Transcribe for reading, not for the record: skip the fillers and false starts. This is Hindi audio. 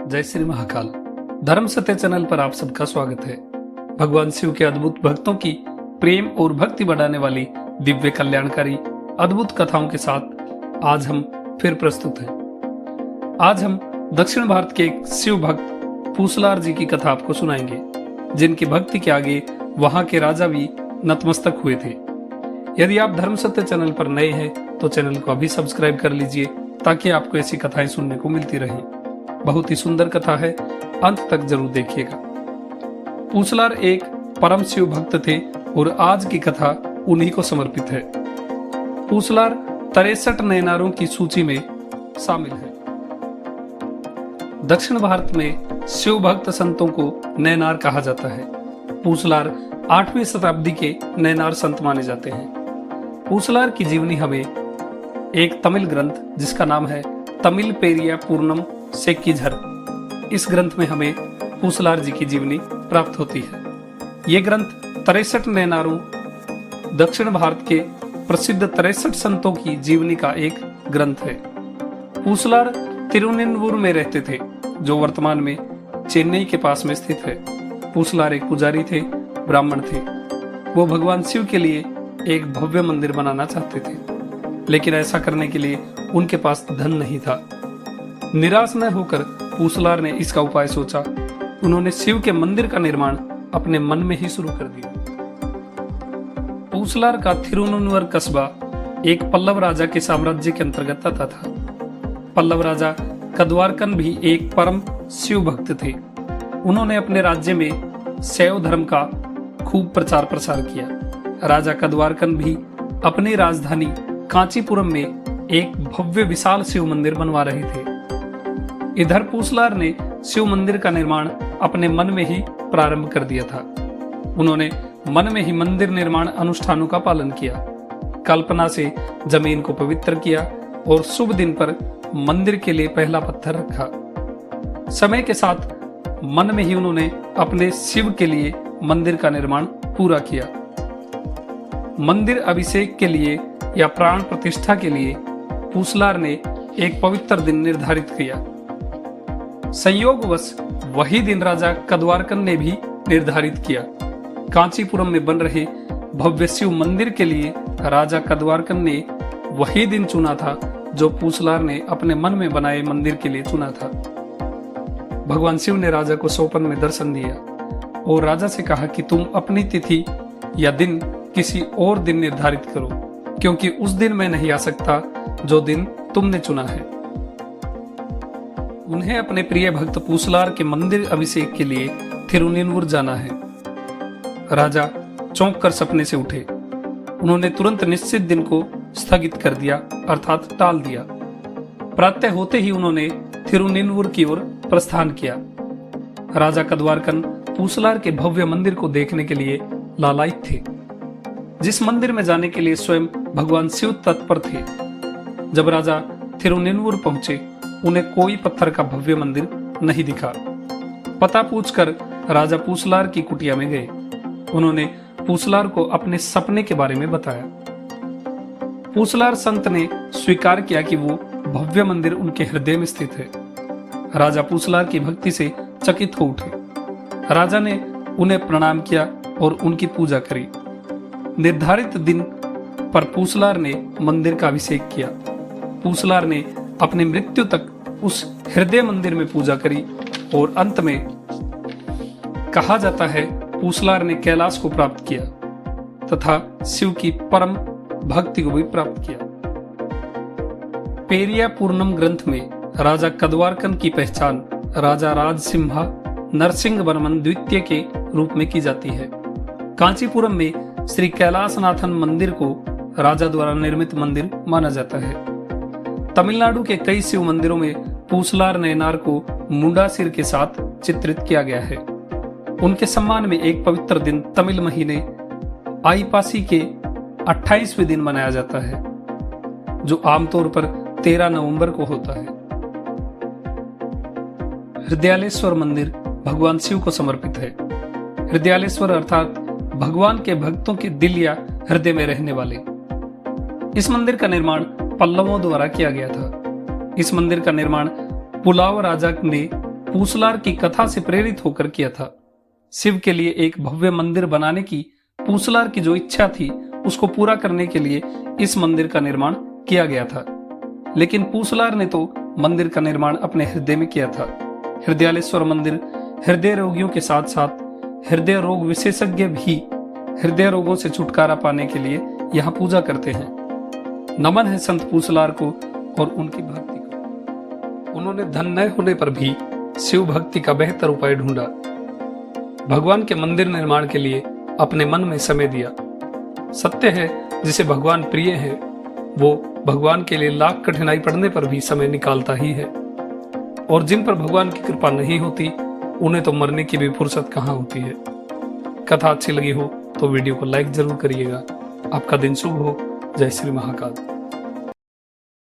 जय श्री महाकाल। धर्म सत्य चैनल पर आप सबका स्वागत है। भगवान शिव के अद्भुत भक्तों की प्रेम और भक्ति बढ़ाने वाली दिव्य कल्याणकारी अद्भुत कथाओं के साथ आज हम फिर प्रस्तुत हैं। आज हम दक्षिण भारत के एक शिव भक्त पूसलार जी की कथा आपको सुनाएंगे, जिनकी भक्ति के आगे वहां के राजा भी नतमस्तक हुए थे। यदि आप धर्म सत्य चैनल पर नए हैं तो चैनल को अभी सब्सक्राइब कर लीजिए, ताकि आपको ऐसी कथाएं सुनने को मिलती रहें। बहुत ही सुंदर कथा है, अंत तक जरूर देखिएगा। पूसलार एक परम शिव भक्त थे और आज की कथा उन्हीं को समर्पित है। पूसलार 63 नैनारों की सूची में शामिल है। दक्षिण भारत में शिव भक्त संतों को नैनार कहा जाता है। पूसलार 8वीं शताब्दी के नैनार संत माने जाते हैं। पूसलार की जीवनी हमें एक तमिल ग्रंथ जिसका नाम है तमिल पेरिया पूर्णम सेक्कीझर, इस ग्रंथ में हमें पूसलार जी की जीवनी प्राप्त होती है। ये ग्रंथ 63 नैनारों दक्षिण भारत के प्रसिद्ध 63 संतों की जीवनी का एक ग्रंथ है। पूसलार तिरुनिन्वुर में रहते थे, जो वर्तमान में चेन्नई के पास में स्थित है। पूसलार एक पुजारी थे, ब्राह्मण थे। वो भगवान शिव के लिए एक भव्य मंदिर बनाना चाहते थे, लेकिन ऐसा करने के लिए उनके पास धन नहीं था। निराश न होकर पूसलार ने इसका उपाय सोचा। उन्होंने शिव के मंदिर का निर्माण अपने मन में ही शुरू कर दिया। पूसलार का थिरुनन्वर कस्बा एक पल्लव राजा के साम्राज्य के अंतर्गत आता था। पल्लव राजा कद्वारकन भी एक परम शिव भक्त थे। उन्होंने अपने राज्य में शैव धर्म का खूब प्रचार प्रसार किया। राजा कद्वारकन भी अपनी राजधानी कांचीपुरम में एक भव्य विशाल शिव मंदिर बनवा रहे थे। इधर पूसलार ने शिव मंदिर का निर्माण अपने मन में ही प्रारंभ कर दिया था। उन्होंने मन में ही मंदिर निर्माण अनुष्ठानों का पालन किया, कल्पना से जमीन को पवित्र किया और शुभ दिन पर मंदिर के लिए पहला पत्थर रखा। समय के साथ मन में ही उन्होंने अपने शिव के लिए मंदिर का निर्माण पूरा किया। मंदिर अभिषेक के लिए या प्राण प्रतिष्ठा के लिए पूसलार ने एक पवित्र दिन निर्धारित किया। संयोगवश वही दिन राजा कद्वारकन ने भी निर्धारित किया। कांचीपुरम में बन रहे भव्य शिव मंदिर के लिए राजा कद्वारकन ने वही दिन चुना था जो पूसलार ने अपने मन में बनाए मंदिर के लिए चुना था। भगवान शिव ने राजा को स्वप्न में दर्शन दिया और राजा से कहा कि तुम अपनी तिथि या दिन किसी और दिन निर्धारित करो, क्योंकि उस दिन मैं नहीं आ सकता जो दिन तुमने चुना है। उन्हें अपने प्रिय भक्त पूसलार के मंदिर अभिषेक के लिए थिरुनिन्वुर जाना है। राजा चौंक कर सपने से उठे। उन्होंने तुरंत निश्चित दिन को स्थगित कर दिया, अर्थात टाल दिया। प्रातः होते ही उन्होंने थिरुनिन्वुर की ओर प्रस्थान किया। राजा कद्वारकन पूसलार के भव्य मंदिर को देखने के लिए लालायित थे, जिस मंदिर में जाने के लिए स्वयं भगवान शिव तत्पर थे। जब राजा थिरुनिन्वुर पहुंचे, उन्हें कोई पत्थर का भव्य मंदिर नहीं दिखा। पता पूछकर राजा पूसलार की कुटिया में गए। उन्होंने पूसलार को अपने सपने के बारे में बताया। पूसलार संत ने स्वीकार किया कि वो भव्य मंदिर उनके हृदय में स्थित है। राजा पूसलार की भक्ति से चकित हो उठे। राजा ने उन्हें प्रणाम किया और उनकी पूजा करी। निर्धारित दिन पर पूसलार ने मंदिर का अभिषेक किया। पूसलार ने अपनी मृत्यु तक उस हृदय मंदिर में पूजा करी और अंत में कहा जाता है पूसलार ने कैलाश को प्राप्त किया तथा शिव की परम भक्ति को भी प्राप्त किया। पेरिया पूर्णम ग्रंथ में राजा कद्वारकन की पहचान राजा राजसिम्हा नरसिंह वर्मन द्वितीय के रूप में की जाती है। कांचीपुरम में श्री कैलाशनाथन मंदिर को राजा द्वारा निर्मित मंदिर माना जाता है। तमिलनाडु के कई शिव मंदिरों में पूसलार नैनार को मुंडा सिर के साथ चित्रित किया गया है। उनके सम्मान में एक पवित्र दिन तमिल महीने आईपासी के 28वें दिन मनाया जाता है, जो आमतौर पर 13 नवंबर को होता है। हृदयालेश्वर मंदिर भगवान शिव को समर्पित है। हृदयालेश्वर अर्थात भगवान के भक्तों के दिल या हृदय में रहने वाले। इस मंदिर का निर्माण पल्लवों द्वारा किया गया था। इस मंदिर का निर्माण पुलाव राजा ने पूसलार की कथा से प्रेरित होकर किया था। शिव के लिए एक भव्य मंदिर बनाने की पूसलार की जो इच्छा थी उसको पूरा करने के लिए इस मंदिर का निर्माण किया गया था। लेकिन पूसलार ने तो मंदिर का निर्माण अपने हृदय में किया था। हृदयालेश्वर मंदिर हृदय रोगियों के साथ साथ हृदय रोग विशेषज्ञ भी हृदय रोगों से छुटकारा पाने के लिए यहाँ पूजा करते हैं। नमन है संत पूसलार को और उनकी भक्ति को। उन्होंने धन न होने पर भी शिव भक्ति का बेहतर उपाय ढूंढा। भगवान के मंदिर निर्माण के लिए अपने मन में समय दिया। सत्य है, जिसे भगवान प्रिय है वो भगवान के लिए लाख कठिनाई पड़ने पर भी समय निकालता ही है। और जिन पर भगवान की कृपा नहीं होती उन्हें तो मरने की भी फुर्सत कहाँ होती है। कथा अच्छी लगी हो तो वीडियो को लाइक जरूर करिएगा। आपका दिन शुभ हो। जय श्री महाकाल।